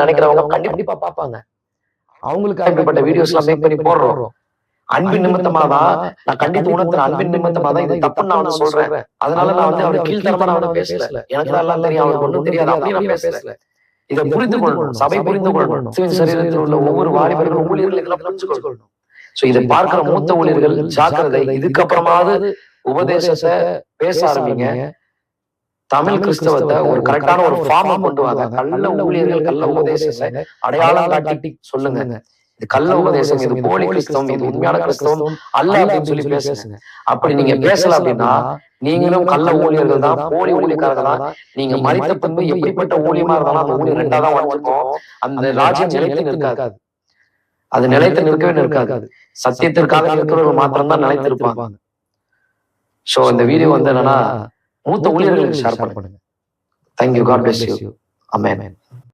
நினைக்கிறவங்க கண்டிப்பா பார்ப்பாங்க. அவங்களுக்கு இப்படிப்பட்ட வீடியோஸ் எல்லாம் மேக் பண்ணி போடுறோம். அன்பின் நிமித்தமா தான் நான் கண்டித்து உணர்த்துறேன். அன்பின் நிமித்தமா தான் இது தப்புன்னு நான் வந்து சொல்றேன். அதனால நான் வந்து அவர் கீழ்த்தரமா நான் வந்து பேசல. எனக்கு எல்லாம் தெரியும், அவருக்கு ஒன்றும் தெரியாது அப்படி நான் பேசல. இதை புரிந்து கொள்ளணும், சபை புரிந்து கொள்ளணும். சரீரத்தில் உள்ள ஒவ்வொரு வாலிபர்களும் ஊழியர்கள் இதெல்லாம் புரிஞ்சு கொள்ளணும். சோ இதை பார்க்கிற மூத்த ஊழியர்கள் ஜாக்கிரதை. இதுக்கப்புறமாவது உபதேசத்தை பேச ஆரம்பிங்க. தமிழ் கிறிஸ்தவத்தை ஒரு கரெக்டான ஒரு ஃபார்மா கொண்டு வாங்க. கள்ள ஊழியர்கள் கள்ள உபதேசத்தை அடையாளம் காட்டி சொல்லுங்க. இது கள்ள உபதேசம், இது போலி கிறிஸ்தவம், இது உண்மையான கிறிஸ்தவம் அல்ல அப்படின்னு சொல்லி பேசுங்க. அப்படி நீங்க பேசல அப்படின்னா நீங்களும் கள்ள ஊழியர்கள் தான், போலி ஊழியக்காரர்கள் தான். நீங்க மரித்த பின்பு எப்படிப்பட்ட ஊழியமா இருந்தாலும் அந்த ஊழியம் ரெண்டாதான் உடஞ்சிருக்கும். அந்த ராஜ்யம் நிலைத்து நிற்காது. அது நிலைத்து நிற்கவே நிற்காது. சத்தியத்திற்காக இருக்கிறவர்கள் மாத்திரம்தான் நிலைத்திருப்பாங்க. சோ இந்த வீடியோ வந்து என்னன்னா மூத்த ஊழியர்களுக்கு ஷேர் பண்ணுங்க. Thank you. God bless you. Amen.